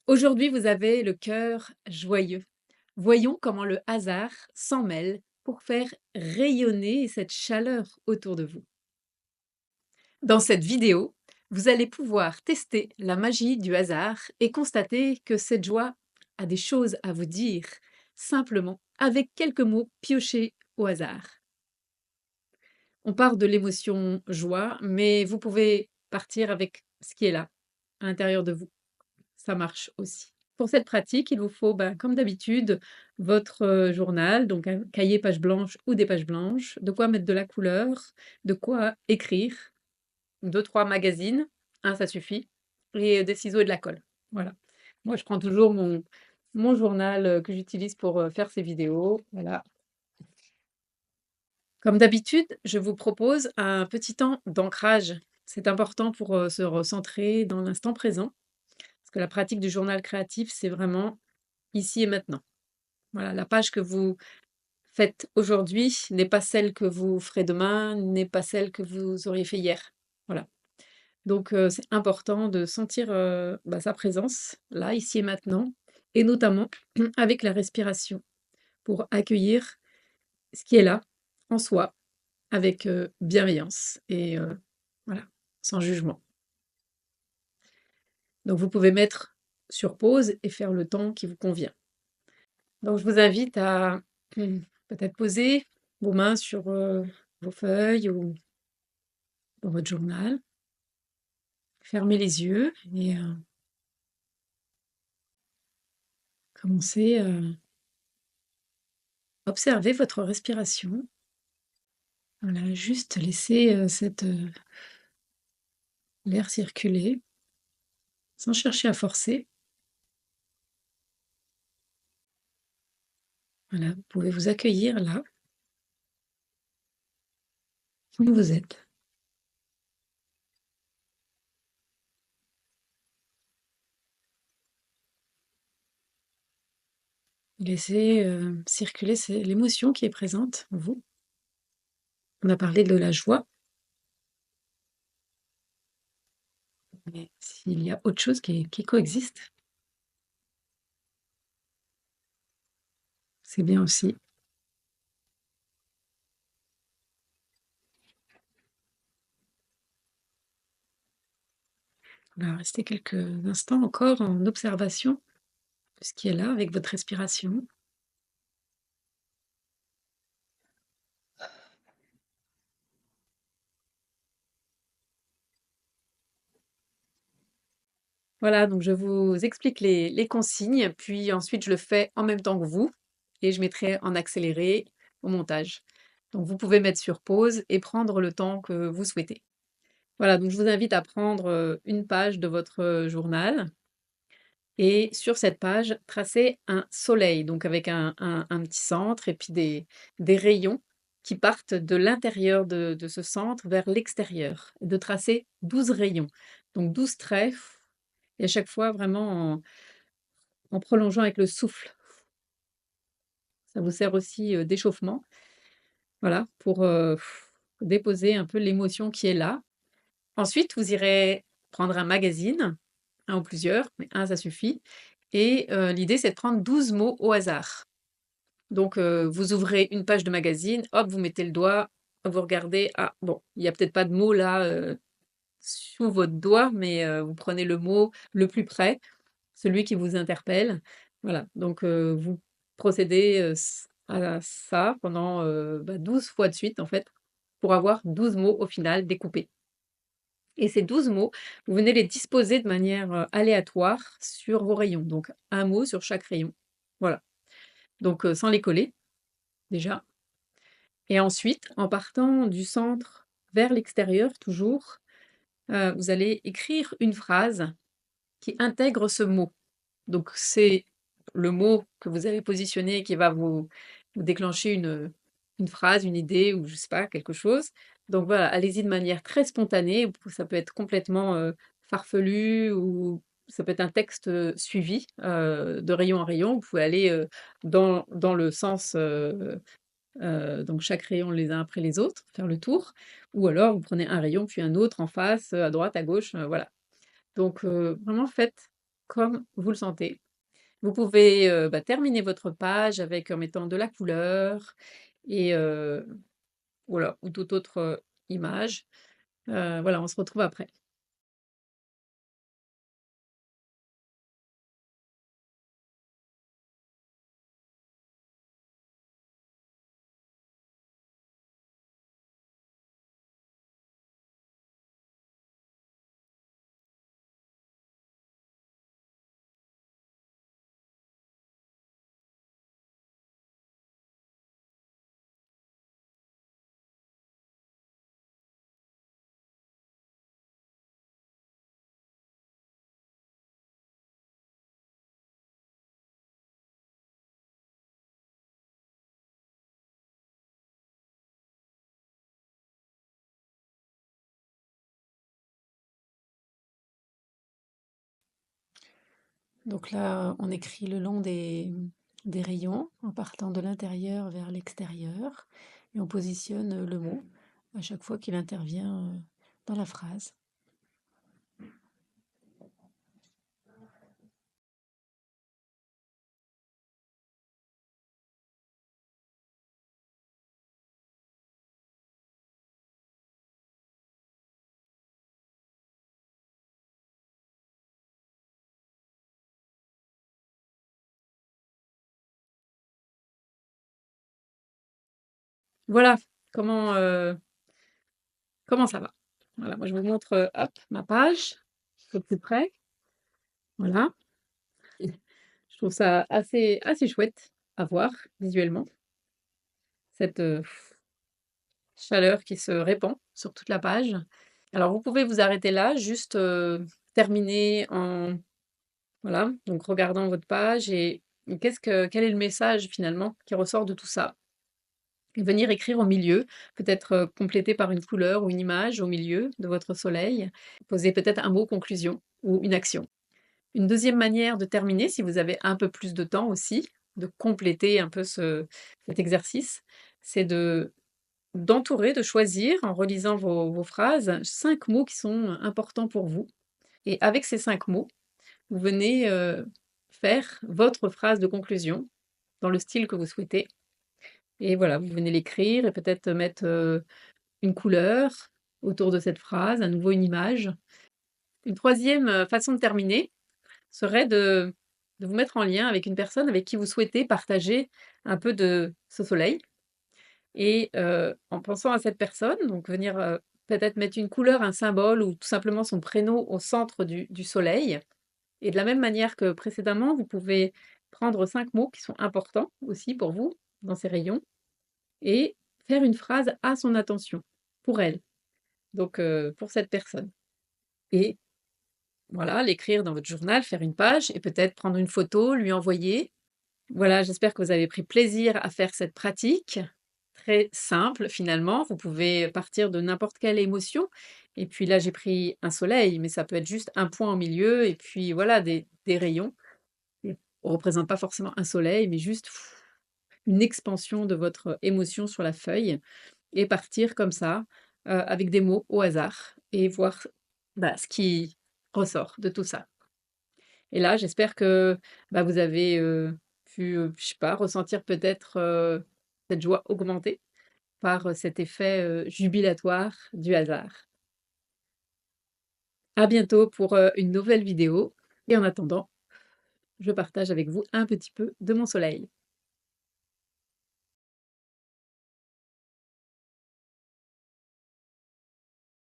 Aujourd'hui, vous avez le cœur joyeux. Voyons comment le hasard s'en mêle pour faire rayonner cette chaleur autour de vous. Dans cette vidéo, vous allez pouvoir tester la magie du hasard et constater que cette joie a des choses à vous dire, simplement avec quelques mots piochés au hasard. On part de l'émotion joie, mais vous pouvez partir avec ce qui est là, à l'intérieur de vous. Ça marche aussi. Pour cette pratique, il vous faut, comme d'habitude, votre, journal, donc un cahier page blanche ou des pages blanches, de quoi mettre de la couleur, de quoi écrire, deux trois magazines, un ça suffit, et des ciseaux et de la colle. Voilà. Moi, je prends toujours mon journal, que j'utilise pour, faire ces vidéos, voilà. Comme d'habitude, je vous propose un petit temps d'ancrage. C'est important pour, se recentrer dans l'instant présent, parce que la pratique du journal créatif, c'est vraiment ici et maintenant. Voilà, la page que vous faites aujourd'hui n'est pas celle que vous ferez demain, n'est pas celle que vous auriez fait hier. Voilà. Donc, c'est important de sentir, sa présence, là, ici et maintenant, et notamment avec la respiration, pour accueillir ce qui est là, en soi, avec, bienveillance et voilà, sans jugement. Donc vous pouvez mettre sur pause et faire le temps qui vous convient. Donc je vous invite à peut-être poser vos mains sur vos feuilles ou dans votre journal. Fermez les yeux et commencez à observer votre respiration. Voilà, juste laisser l'air circuler sans chercher à forcer. Voilà, vous pouvez vous accueillir là où vous êtes. Laissez circuler l'émotion qui est présente en vous. On a parlé de la joie, mais s'il y a autre chose qui coexiste, c'est bien aussi. On va rester quelques instants encore en observation de ce qui est là avec votre respiration. Voilà, donc je vous explique les consignes, puis ensuite je le fais en même temps que vous et je mettrai en accéléré au montage. Donc vous pouvez mettre sur pause et prendre le temps que vous souhaitez. Voilà, donc je vous invite à prendre, une page de votre, journal et sur cette page, tracer un soleil, donc avec un petit centre et puis des rayons qui partent de l'intérieur de ce centre vers l'extérieur. De tracer 12 rayons, donc 12 traits et à chaque fois vraiment en prolongeant avec le souffle. Ça vous sert aussi, d'échauffement, voilà, pour, déposer un peu l'émotion qui est là. Ensuite, vous irez prendre un magazine, un ou plusieurs, mais un ça suffit et l'idée c'est de prendre 12 mots au hasard. Donc vous ouvrez une page de magazine, hop, vous mettez le doigt, vous regardez, ah bon, il y a peut-être pas de mot là, sous votre doigt, mais vous prenez le mot le plus près, celui qui vous interpelle. Voilà, donc vous procédez, à ça pendant, 12 fois de suite en fait, pour avoir 12 mots au final découpés. Et ces 12 mots, vous venez les disposer de manière, aléatoire sur vos rayons, donc un mot sur chaque rayon. Voilà, donc sans les coller, déjà. Et ensuite, en partant du centre vers l'extérieur toujours, vous allez écrire une phrase qui intègre ce mot. Donc c'est le mot que vous avez positionné qui va vous déclencher une phrase, une idée ou je sais pas, quelque chose. Donc voilà, allez-y de manière très spontanée, ça peut être complètement, farfelu ou ça peut être un texte, suivi, de rayon en rayon. Vous pouvez aller, dans le sens, donc chaque rayon les uns après les autres, faire le tour ou alors vous prenez un rayon puis un autre en face, à droite, à gauche, voilà. Donc vraiment faites comme vous le sentez. Vous pouvez, terminer votre page avec en mettant de la couleur et voilà, ou toute autre, image. Voilà, on se retrouve après. Donc là, on écrit le long des rayons, en partant de l'intérieur vers l'extérieur, et on positionne le mot à chaque fois qu'il intervient dans la phrase. Voilà comment, comment ça va. Voilà, moi je vous montre, hop, ma page de plus près. Voilà. Je trouve ça assez chouette à voir visuellement, cette, chaleur qui se répand sur toute la page. Alors vous pouvez vous arrêter là, juste, terminer en voilà, donc regardant votre page et quel est le message finalement qui ressort de tout ça? Et venir écrire au milieu, peut-être, compléter par une couleur ou une image au milieu de votre soleil. Poser peut-être un mot conclusion ou une action. Une deuxième manière de terminer, si vous avez un peu plus de temps aussi, de compléter un peu cet exercice, c'est d'entourer, de choisir en relisant vos phrases, 5 mots qui sont importants pour vous et avec ces 5 mots, vous venez, faire votre phrase de conclusion dans le style que vous souhaitez et voilà, vous venez l'écrire et peut-être mettre, une couleur autour de cette phrase, à nouveau une image. Une troisième façon de terminer serait de vous mettre en lien avec une personne avec qui vous souhaitez partager un peu de ce soleil et en pensant à cette personne, donc venir, peut-être mettre une couleur, un symbole ou tout simplement son prénom au centre du soleil et de la même manière que précédemment, vous pouvez prendre 5 mots qui sont importants aussi pour vous, dans ces rayons et faire une phrase à son attention, pour elle, donc pour cette personne et voilà, l'écrire dans votre journal, faire une page et peut-être prendre une photo, lui envoyer. Voilà, j'espère que vous avez pris plaisir à faire cette pratique, très simple finalement. Vous pouvez partir de n'importe quelle émotion et puis là, j'ai pris un soleil, mais ça peut être juste un point au milieu et puis voilà des rayons. Et on représente pas forcément un soleil, mais juste une expansion de votre émotion sur la feuille et partir comme ça, avec des mots au hasard et voir, ce qui ressort de tout ça. Et là, j'espère que, vous avez, pu, je sais pas, ressentir peut-être, cette joie augmentée par, cet effet, jubilatoire du hasard. À bientôt pour, une nouvelle vidéo et en attendant, je partage avec vous un petit peu de mon soleil.